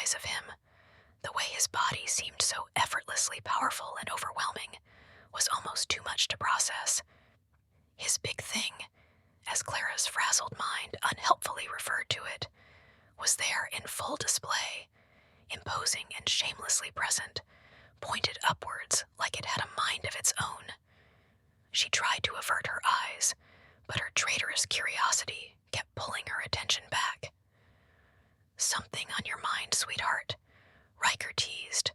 size of him, the way his body seemed so effortlessly powerful and overwhelming, was almost too much to process. His big thing, as Clara's frazzled mind unhelpfully referred to it, was there in full display, imposing and shamelessly present, pointed upwards like it had a mind of its own. She tried to avert her eyes, but her traitorous curiosity kept pulling her attention back. "Something on your mind, sweetheart," Riker teased,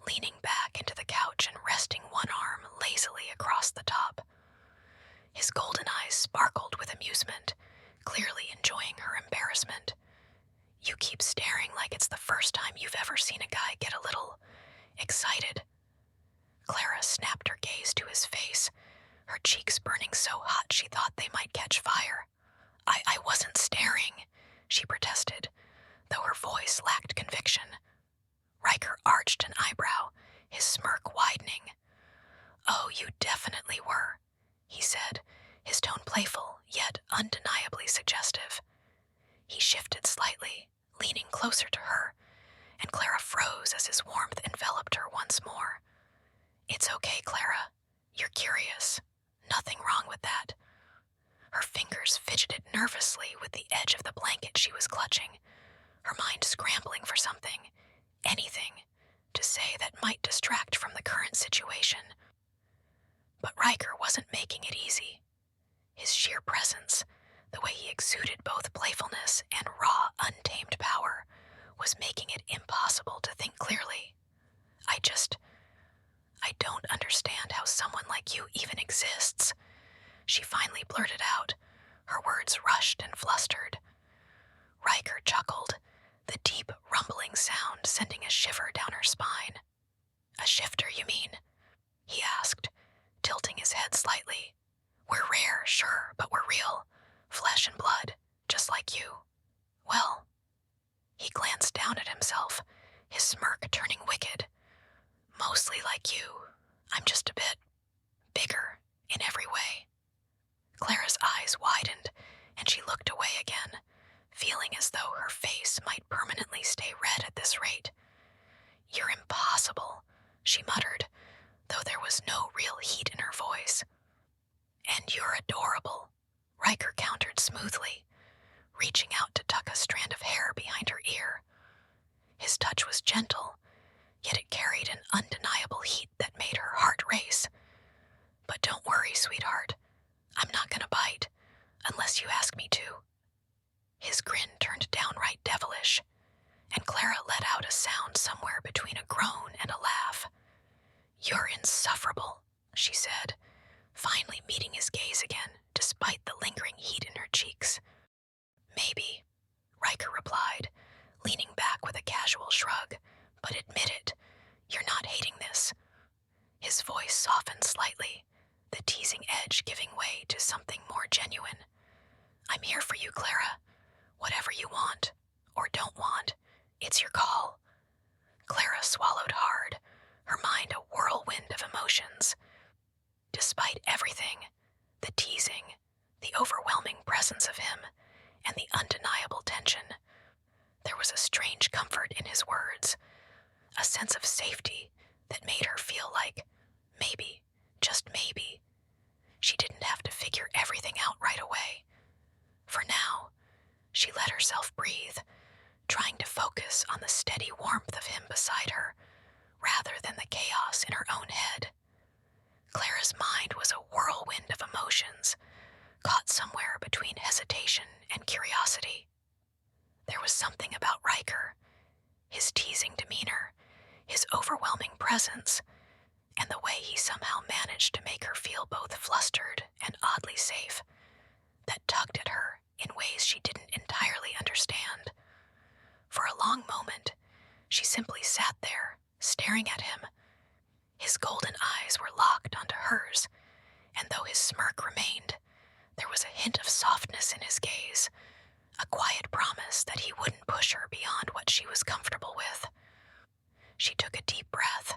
leaning back into the couch and resting one arm lazily across the top. His golden eyes sparkled with amusement, clearly enjoying her embarrassment. "You keep staring like it's the first time you've ever seen a guy get a little excited." Clara snapped her gaze to his face, her cheeks burning so hot she thought they might catch fire. I wasn't staring," she protested, though her voice lacked conviction. Riker arched an eyebrow, his smirk widening. "Oh, you definitely were," he said, his tone playful, yet undeniably suggestive. He shifted slightly, leaning closer to her, and Clara froze as his warmth enveloped her once more. "It's okay, Clara. You're curious. Nothing wrong with that." Her fingers fidgeted nervously with the edge of the blanket she was clutching, her mind scrambling for something, anything, to say that might distract from the current situation. But Riker wasn't making it easy. His sheer presence, the way he exuded both playfulness and raw, untamed power, was making it impossible to think clearly. I don't understand how someone like you even exists," she finally blurted out, her words rushed and flustered. Riker chuckled, the deep, rumbling sound sending a shiver down her spine. "A shifter, you mean?" he asked, tilting his head slightly. "We're rare, sure, but we're real. Flesh and blood, just like you. Well," he glanced down at himself, his smirk turning wicked. "Mostly like you. I'm just a bit bigger in every way." Clara's eyes widened, and she looked away again, feeling as though her face might permanently stay red at this rate. "You're impossible," she muttered, though there was no real heat in her voice. "And you're adorable," Riker countered smoothly, reaching out to tuck a strand of hair behind her ear. His touch was gentle, yet it carried an undeniable heat that made her heart race. "But don't worry, sweetheart. I'm not gonna bite, unless you ask me to." His grin turned downright devilish, and Clara let out a sound somewhere between a groan and a laugh. "You're insufferable," she said, finally meeting his gaze again, despite the lingering heat in her cheeks. "Maybe," Riker replied, leaning back with a casual shrug, "but admit it, you're not hating this." His voice softened slightly, the teasing edge giving way to something more genuine. "I'm here for you, Clara. Whatever you want, or don't want, it's your call." Clara swallowed hard, her mind a whirlwind of emotions. Despite everything, the teasing, the overwhelming presence of him, and the undeniable tension, there was a strange comfort in his words, a sense of safety that made her feel like maybe, just maybe, she didn't have to figure everything out right away. For now, she let herself breathe, trying to focus on the steady warmth of him beside her, rather than the chaos in her own head. Clara's mind was a whirlwind of emotions, caught somewhere between hesitation and curiosity. There was something about Riker, his teasing demeanor, his overwhelming presence, and the way he somehow managed to make her feel both flustered and oddly safe, that tugged at her in ways she didn't entirely understand. For a long moment, she simply sat there, staring at him. His golden eyes were locked onto hers, and though his smirk remained, there was a hint of softness in his gaze, a quiet promise that he wouldn't push her beyond what she was comfortable with. She took a deep breath,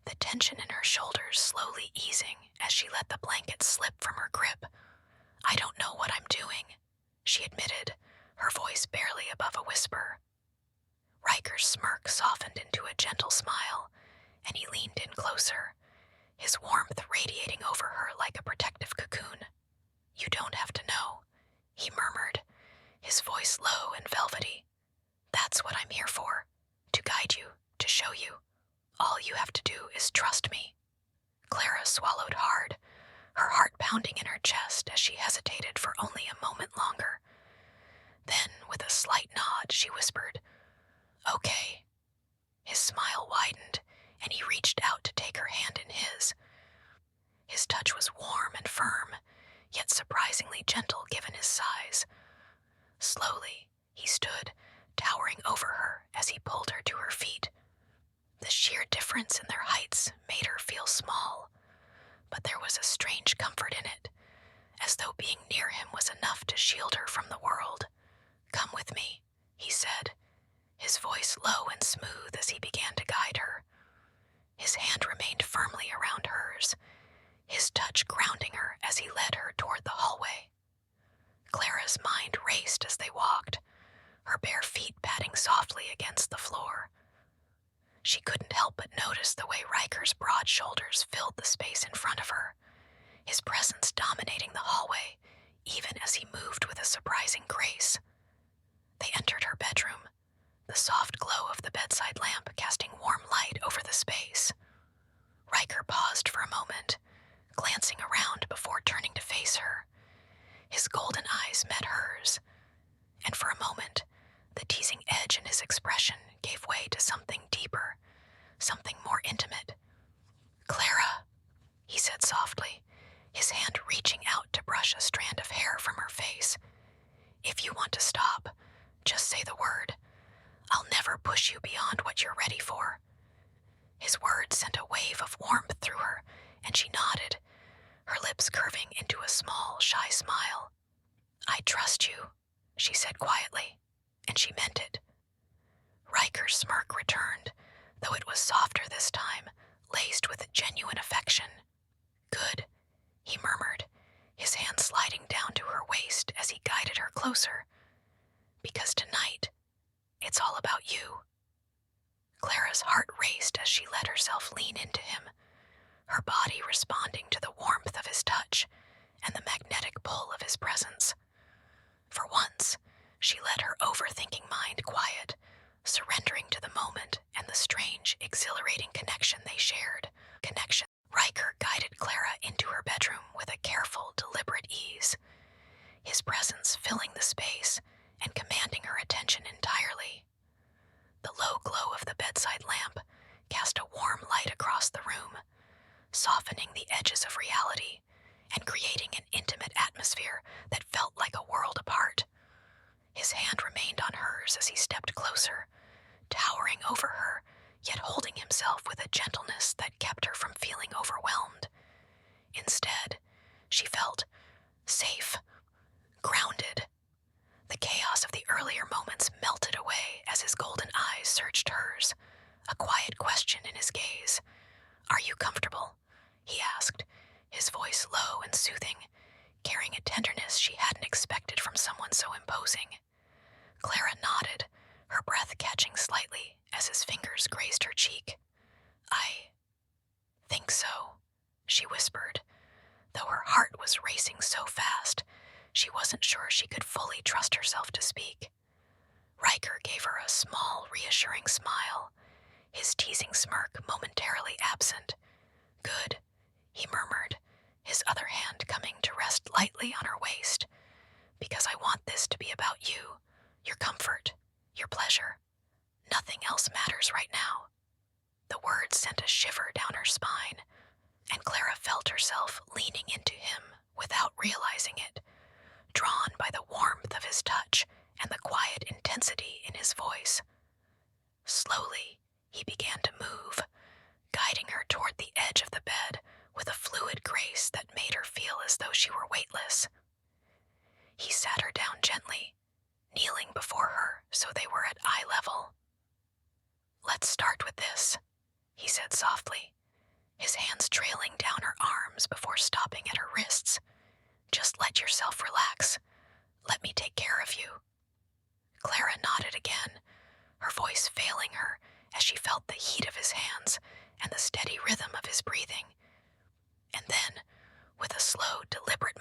the tension in her shoulders slowly easing as she let the blanket slip from her grip. "I don't know what I'm doing," she admitted, her voice barely above a whisper. Riker's smirk softened into a gentle smile, and he leaned in closer, his warmth radiating over her like a protective cocoon. "You don't have to know," he murmured, his voice low and velvety. "That's what I'm here for, to guide you, to show you. All you have to do is trust me." Clara swallowed hard, her heart pounding in her chest as she hesitated for only a moment longer. Then, with a slight nod, she whispered, "Okay." His smile widened, and he reached out to take her hand in his. His touch was warm and firm, yet surprisingly gentle given his size. Slowly, he stood, towering over her as he pulled her to her feet. The sheer difference in their heights made her feel small, but there was a strange comfort in it, as though being near him was enough to shield her from the world. "Come with me," he said, his voice low and smooth as he began to guide her. His hand remained firmly around hers, his touch grounding her as he led her toward the hallway. Clara's mind raced as they walked, her bare feet patting softly against the floor. She couldn't help but notice the way Riker's broad shoulders filled the space in front of her, his presence dominating the hallway, even as he moved with a surprising grace. They entered her bedroom, the soft glow of the bedside lamp casting warm light over the space. Riker paused for a moment, glancing around before turning to face her. His golden eyes met hers, and for a moment, the teasing edge in his expression gave way to something deeper, something more intimate. "Clara," he said softly, his hand reaching out to brush a strand of hair from her face. "If you want to stop, just say the word. I'll never push you beyond what you're ready for." His words sent a wave of warmth through her, and she nodded, her lips curving into a small, shy smile. "I trust you," she said quietly, and she meant it. Riker's smirk returned, though it was softer this time, laced with genuine affection. "Good," he murmured, his hand sliding down to her waist as he guided her closer. "Because tonight, it's all about you." Clara's heart raced as she let herself lean into him, her body responding to the warmth of his touch and the magnetic pull of his presence. For once, she let her overthinking mind quiet, surrendering to the moment and the strange, exhilarating connection they shared. Riker guided Clara into her bedroom with a careful, deliberate ease, his presence filling the space and commanding her attention entirely. The low glow of the bedside lamp cast a warm light across the room, softening the edges of reality and creating an intimate atmosphere that felt like a world apart. His hand remained on hers as he stepped closer, towering over her, yet holding himself with a gentleness that kept her from feeling overwhelmed. Instead, she felt safe, grounded. The chaos of the earlier moments melted away as his golden eyes searched hers, a quiet question in his gaze. "Are you comfortable?" he asked, his voice low and soothing, carrying a tenderness she hadn't expected from someone so imposing. Clara nodded, her breath catching slightly as his fingers grazed her cheek. "I think so," she whispered, though her heart was racing so fast she wasn't sure she could fully trust herself to speak. Riker gave her a small, reassuring smile, his teasing smirk momentarily absent. "Good," he murmured, his other hand coming to rest lightly on her waist. "Because I want this to be about you, your comfort, your pleasure. Nothing else matters right now." The words sent a shiver down her spine, and Clara felt herself leaning into him without realizing it, drawn by the warmth of his touch and the quiet intensity in his voice. Slowly, he began to move, guiding her toward the edge of the bed with a fluid grace that made her feel as though she were weightless. He sat her down gently, kneeling before her so they were at eye level. "Let's start with this," he said softly, his hands trailing down her arms before stopping at her wrists. "Just let yourself relax. Let me take care of you." Clara nodded again, her voice fading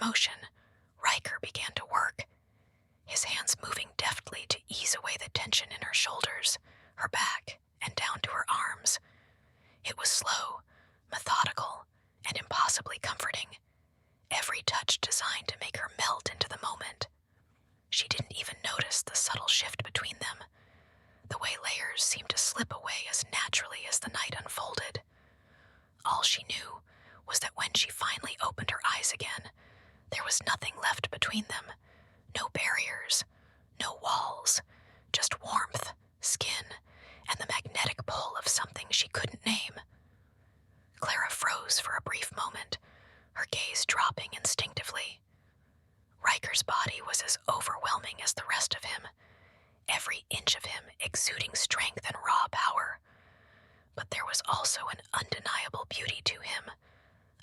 motion, Riker began to work, his hands moving deftly to ease away the tension in her shoulders, her back, and down to her arms. It was slow, methodical, and impossibly comforting, every touch designed to make her melt into the moment. She didn't even notice the subtle shift between them, the way layers seemed to slip away as naturally as the night unfolded. All she knew was that when she finally opened her eyes again, there was nothing left between them. No barriers, no walls, just warmth, skin, and the magnetic pull of something she couldn't name. Clara froze for a brief moment, her gaze dropping instinctively. Riker's body was as overwhelming as the rest of him, every inch of him exuding strength and raw power. But there was also an undeniable beauty to him,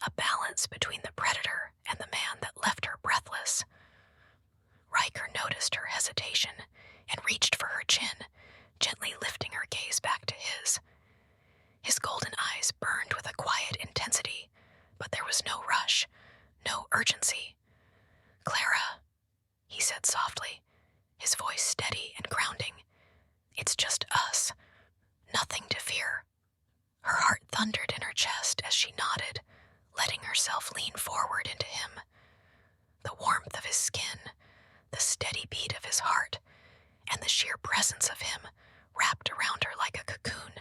a balance between the predator and the man that left her breathless. Riker noticed her hesitation and reached for her chin, gently lifting her gaze back to his. His golden eyes burned with a quiet intensity, but there was no rush, no urgency. "Clara," he said softly, his voice steady and grounding. "It's just us. Nothing to fear." Her heart thundered in her chest as she nodded, letting herself lean forward into him. The warmth of his skin, the steady beat of his heart, and the sheer presence of him wrapped around her like a cocoon,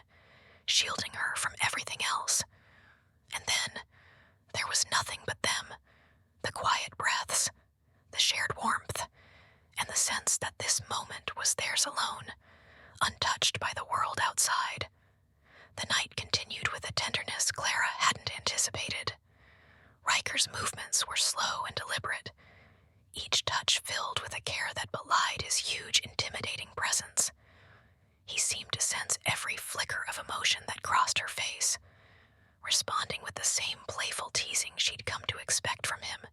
shielding her from everything else. And then there was nothing but them, the quiet breaths, the shared warmth, and the sense that this moment was theirs alone, untouched by the world outside. The night continued with a tenderness Clara hadn't anticipated. Riker's movements were slow and deliberate, each touch filled with a care that belied his huge, intimidating presence. He seemed to sense every flicker of emotion that crossed her face, responding with the same playful teasing she'd come to expect from him,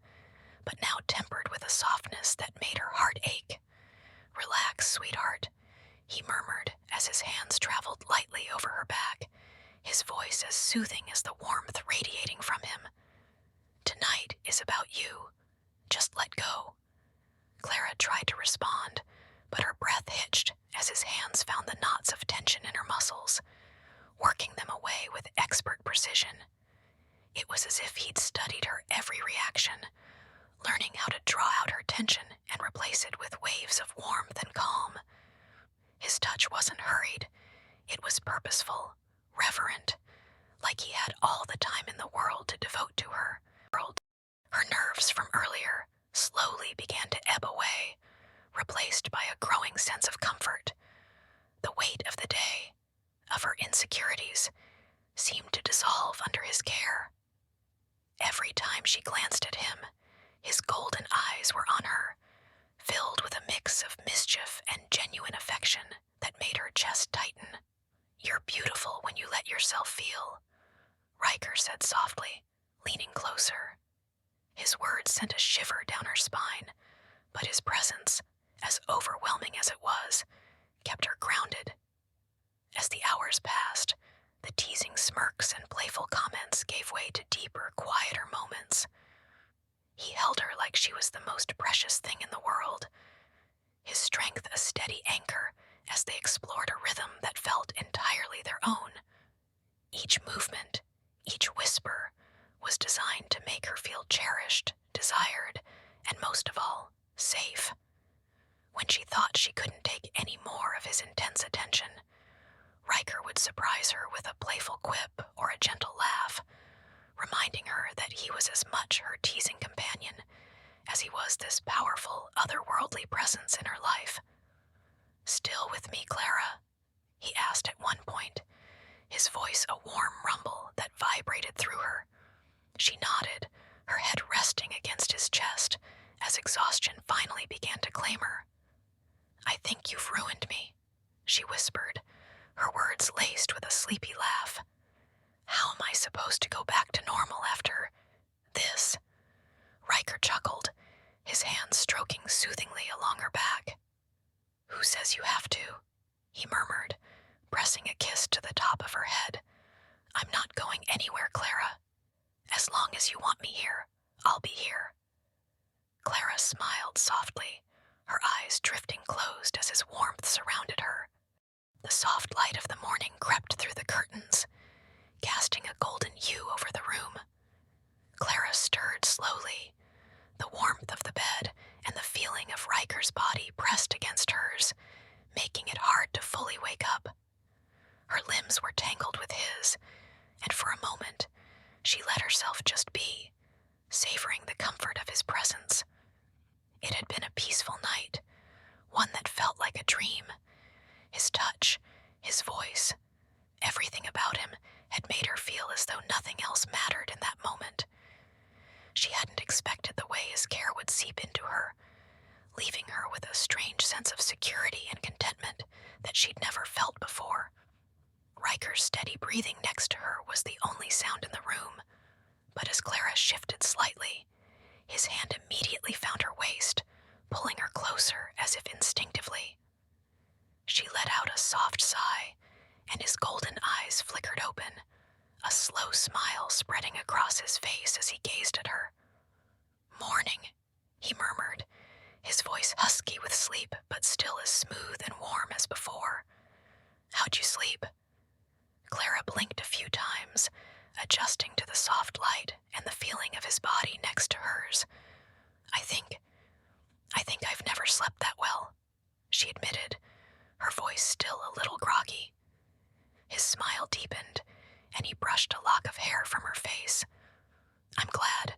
but now tempered with a softness that made her heart ache. "Relax, sweetheart," he murmured as his hands traveled lightly over her back, his voice as soothing as the warmth radiating from him. "Tonight is about you. Just let go." Clara tried to respond, but her breath hitched as his hands found the knots of tension in her muscles, working them away with expert precision. It was as if he'd studied her every reaction, learning how to draw out her tension and replace it with waves of warmth and calm. His touch wasn't hurried. It was purposeful, reverent, like he had all the time in the world to devote to her. Her nerves from earlier slowly began to ebb away, replaced by a growing sense of comfort. The weight of the day, of her insecurities, seemed to dissolve under his care. Every time she glanced at him, his golden eyes were on her, filled with a mix of mischief and genuine affection that made her chest tighten. "You're beautiful when you let yourself feel," Riker said softly, leaning closer. His words sent a shiver down her spine, but his presence, as overwhelming as it was, kept her grounded. As the hours passed, the teasing smirks and playful comments gave way to deeper, quieter moments. He held her like she was the most precious thing in the world, his strength a steady anchor as they explored a rhythm that felt entirely their own. Each movement, each whisper, was designed to make her feel cherished, desired, and most of all, safe. When she thought she couldn't take any more of his intense attention, Riker would surprise her with a playful quip or a gentle laugh, reminding her that he was as much her teasing companion as he was this powerful, otherworldly presence in her life. "Still with me, Clara?" he asked at one point, his voice a warm rumble that vibrated through her. She nodded, her head resting against his chest as exhaustion finally began to claim her. "I think you've ruined me," she whispered, her words laced with a sleepy laugh. "How am I supposed to go back to normal after this?" Riker chuckled, his hands stroking soothingly along her back. "Who says you have to?" he murmured, pressing a kiss to the top of her head. "I'm not going anywhere, Clara. As long as you want me here, I'll be here." Clara smiled softly, her eyes drifting closed as his warmth surrounded her. The soft light of the morning crept through the curtains, casting a golden hue over the room. Clara stirred slowly, the warmth of the bed and the feeling of Riker's body pressed against hers, making it hard to fully wake up. Her limbs were tangled with his, and for a moment, she let herself just be, savoring the comfort of his presence. It had been a peaceful night, one that felt like a dream. His touch, his voice, everything about him had made her feel as though nothing else mattered in that moment. She hadn't expected the way his care would seep into her, leaving her with a strange sense of security and contentment that she'd never felt before. Riker's steady breathing next to her was the only sound in the room, but as Clara shifted slightly, his hand immediately found her waist, pulling her closer as if instinctively. She let out a soft sigh, and his golden eyes flickered open, a slow smile spreading across his face as he gazed at her. "Morning," he murmured, his voice husky with sleep but still as smooth and warm as before. "How'd you sleep?" Clara blinked a few times, adjusting to the soft light and the feeling of his body next to hers. I think I've never slept that well," she admitted, her voice still a little groggy. His smile deepened, and he brushed a lock of hair from her face. "I'm glad.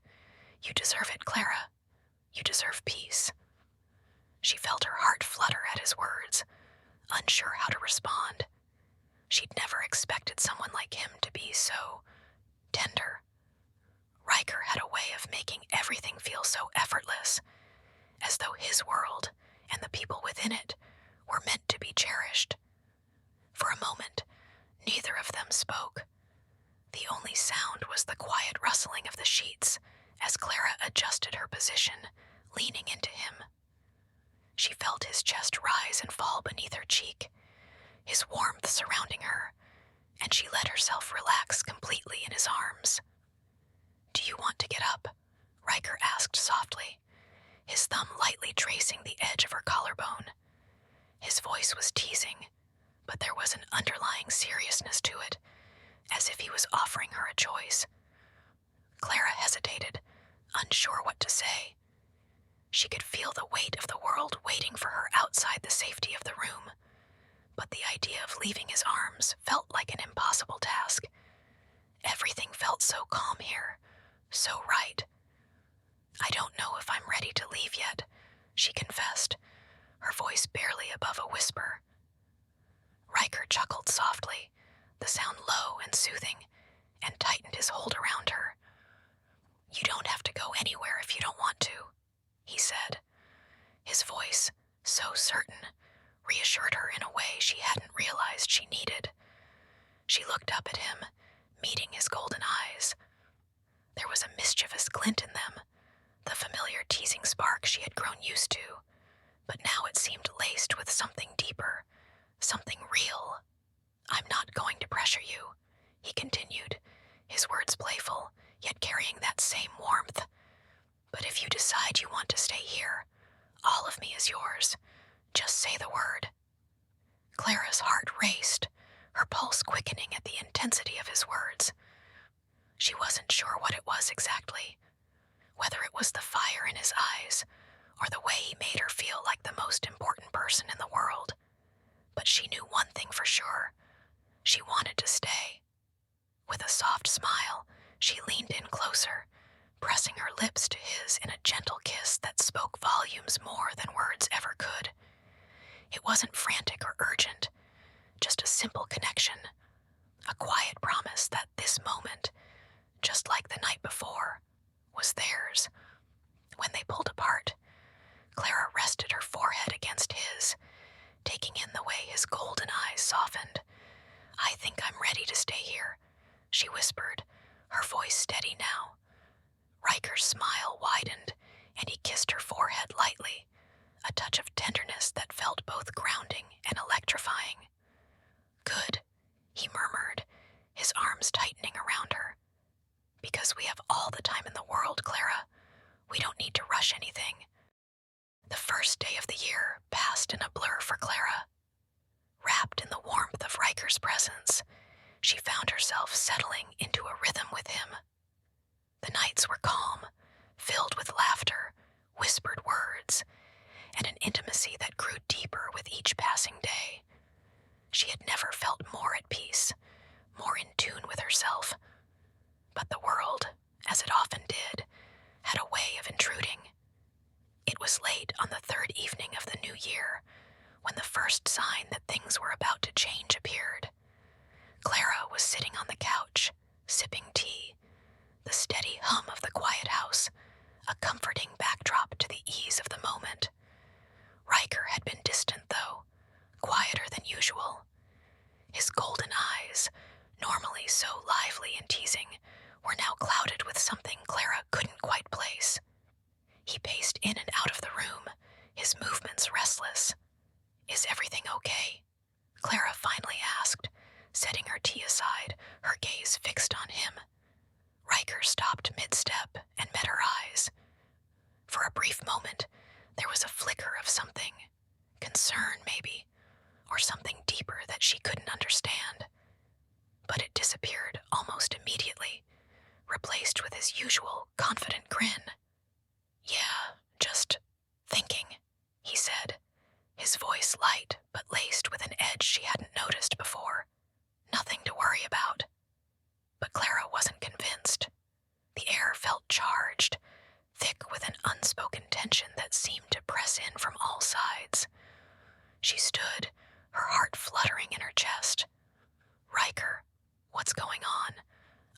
You deserve it, Clara. You deserve peace." She felt her heart flutter at his words, unsure how to respond. She'd never expected someone like him to be so tender. Riker had a way of making everything feel so effortless, as though his world and the people within it were meant to be cherished. For a moment, neither of them spoke. The only sound was the quiet rustling of the sheets as Clara adjusted her position, leaning into him. She felt his chest rise and fall beneath her cheek, his warmth surrounding her, and she let herself relax completely in his arms. "Do you want to get up?" Riker asked softly, his thumb lightly tracing the edge of her collarbone. His voice was teasing, but there was an underlying seriousness to it, as if he was offering her a choice. Clara hesitated, unsure what to say. She could feel the weight of the world waiting for her outside the safety of the room, but the idea of leaving his arms felt like an impossible task. Everything felt so calm here, so right. "I don't know if I'm ready to leave yet," she confessed, her voice barely above a whisper. Riker chuckled softly, the sound low and soothing, and tightened his hold around her. "You don't have to go anywhere if you don't want to," he said. His voice, so certain, reassured her in a way she hadn't realized she needed. She looked up at him, meeting his golden eyes. There was a mischievous glint in them, the familiar teasing spark she had grown used to, but now it seemed laced with something deeper, something real. "I'm not going to pressure you," he continued, his words playful, yet carrying that same warmth. "But if you decide you want to stay here, all of me is yours. Just say the word." Clara's heart raced, her pulse quickening at the intensity of his words. She wasn't sure what it was exactly, whether it was the fire in his eyes or the way he made her feel like the most important person in the world. But she knew one thing for sure. She wanted to stay. With a soft smile, she leaned in closer, pressing her lips to his in a gentle kiss that spoke volumes more than words ever could. It wasn't frantic or urgent, just a simple connection, a quiet promise that this moment, just like the night before, was theirs. When they pulled apart, Clara rested her forehead against his, taking in the way his golden eyes softened. "I think I'm ready to stay here," she whispered, her voice steady now. Riker's smile widened, and he kissed her forehead lightly, a touch of tenderness that felt both grounding and electrifying. "Good," he murmured, his arms tightening around her. "Because we have all the time in the world, Clara. We don't need to rush anything. had never felt more at peace, more in tune with herself. But the world, as it often did, had a way of intruding. It was late on the third evening of the new year when the first sign that things were about to change appeared. Clara was sitting on the couch, sipping tea, the steady hum of the quiet house, a comforting backdrop to the ease of the moment. Riker had been distant, though, quieter than usual. His golden eyes, normally so lively and teasing, were now clouded with something Clara couldn't quite place. He paced in and out of the room, his movements restless. "Is everything okay?" Clara finally asked, setting her tea aside, her gaze fixed on him. Riker stopped mid-step and met her eyes. For a brief moment, there was a flicker of something, concern maybe, or something deeper that she couldn't understand. But it disappeared almost immediately, replaced with his usual confident grin. "Yeah, just thinking," he said, his voice light but laced with an edge she hadn't noticed before. "Nothing to worry about." But Clara wasn't convinced. The air felt charged, thick with an unspoken tension that seemed to press in from all sides. She stood, her heart fluttering in her chest. "Riker, what's going on?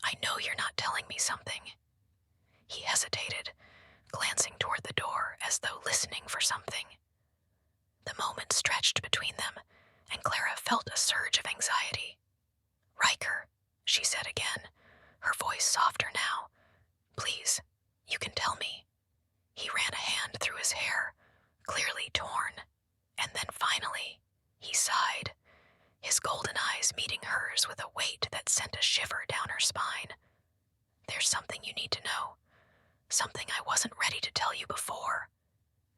I know you're not telling me something." He hesitated, glancing toward the door as though listening for something. The moment stretched between them, and Clara felt a surge of anxiety. "Riker," she said again, her voice softer now. "Please, you can tell me." He ran a hand through his hair, clearly torn, and then finally, he sighed, his golden eyes meeting hers with a weight that sent a shiver down her spine. "There's something you need to know, something I wasn't ready to tell you before."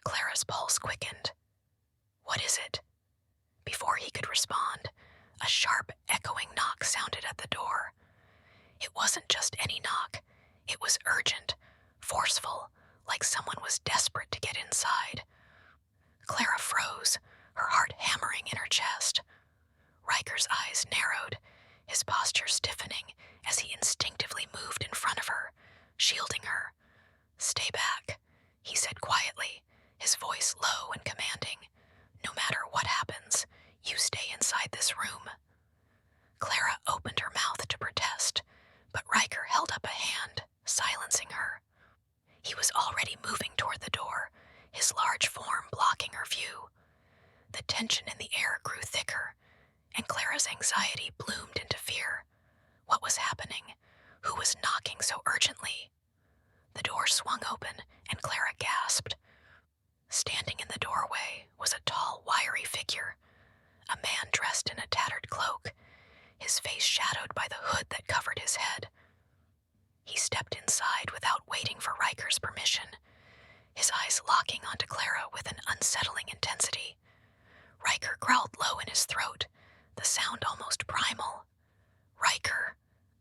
Clara's pulse quickened. "What is it?" Before he could respond, a sharp, echoing knock sounded at the door. It wasn't just any knock. It was urgent, forceful, like someone was desperate to get inside. Clara froze, her heart hammering in her chest. Riker's eyes narrowed, his posture stiffening as he instinctively moved in front of her, shielding her. "Stay back," he said quietly, his voice low and commanding. "No matter what happens, you stay inside this room." Clara opened her mouth to protest, but Riker held up a hand, silencing her. He was already moving toward the door, his large form blocking her view. The tension in the air grew thicker, and Clara's anxiety bloomed into fear. What was happening? Who was knocking so urgently? The door swung open, and Clara gasped. Standing in the doorway was a tall, wiry figure, a man dressed in a tattered cloak, his face shadowed by the hood that covered his head. He stepped inside without waiting for Riker's permission, his eyes locking onto Clara with an unsettling intensity. Riker growled low in his throat, the sound almost primal. "Riker,"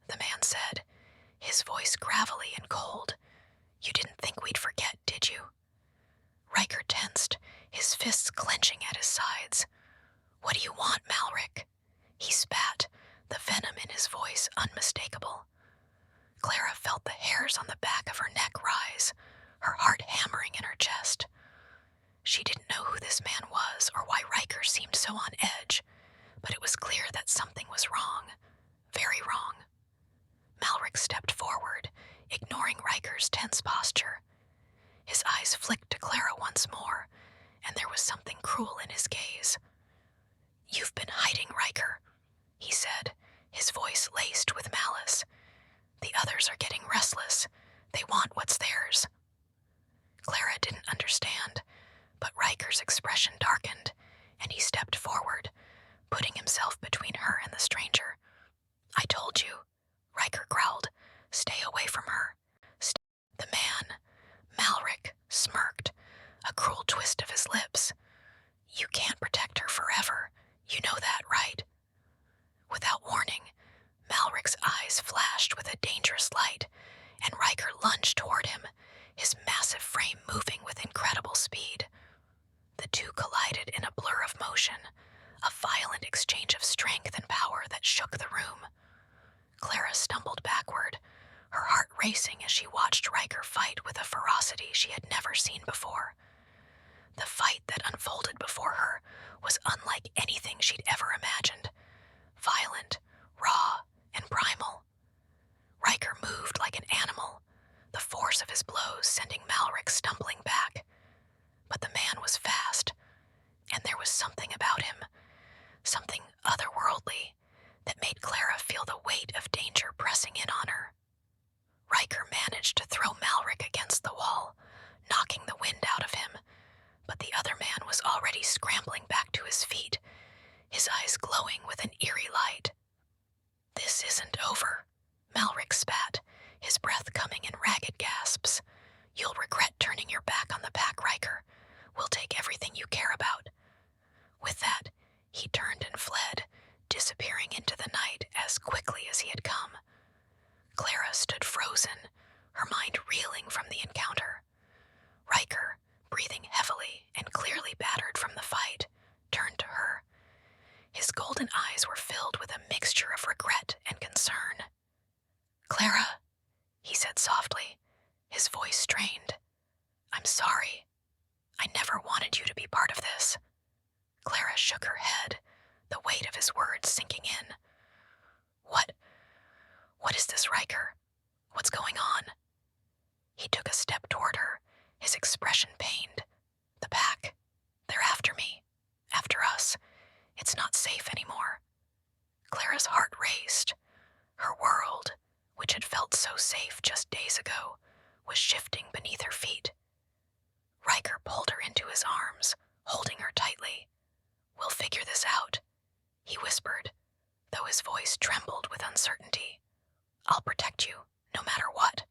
the man said, his voice gravelly and cold. "You didn't think we'd forget, did you?" Riker tensed, his fists clenching at his sides. "What do you want, Malric?" He spat, the venom in his voice unmistakable. Clara felt the hairs on the back of her neck rise, her heart hammering in her chest. She didn't know who this man was or why Riker seemed so on edge, but it was clear that something was wrong, very wrong. Malric stepped forward, ignoring Riker's tense posture. His eyes flicked to Clara once more, and there was something cruel in his gaze. "You've been hiding, Riker," he said, his voice laced with malice. "The others are getting restless. They want what's theirs." Clara didn't understand, but Riker's expression darkened, and he stepped forward, putting himself between her and the stranger. "I told you," Riker growled. "Stay away from her." The man, Malric, smirked, a cruel twist of his lips. "You can't protect her forever. You know that, right?" Without warning, Malric's eyes flashed with a dangerous light, and Riker lunged toward him, his massive frame moving with incredible speed. The two collided in a blur of motion, a violent exchange of strength racing as she watched Riker fight with a ferocity she had never seen before. The fight that unfolded before her was unlike anything she'd ever imagined. Violent, raw, and primal. Riker moved like an animal, the force of his blows sending Malric stumbling back. But the man was fast, and there was something about him, something otherworldly, that made Clara feel the weight of danger pressing in on her. Riker managed to throw Malric against the wall, knocking the wind out of him, but the other man was already scrambling back to his feet, his eyes glowing with an eerie light. "This isn't over," Malric spat, his breath coming in ragged gasps. "You'll regret turning your back on the pack, Riker. We'll take everything you care about." With that, he turned and fled, disappearing into the night as quickly as he had come. Clara stood frozen, her mind reeling from the encounter. Riker, breathing heavily and clearly battered from the fight, turned to her. His golden eyes were filled with a mixture of regret and concern. "Clara," he said softly, his voice strained. "I'm sorry. I never wanted you to be part of this." Clara shook her head, the weight of his words sinking in. What is this, Riker? What's going on?" He took a step toward her, his expression pained. "The pack. They're after me. After us. It's not safe anymore." Clara's heart raced. Her world, which had felt so safe just days ago, was shifting beneath her feet. Riker pulled her into his arms, holding her tightly. "We'll figure this out," he whispered, though his voice trembled with uncertainty. "I'll protect you, no matter what."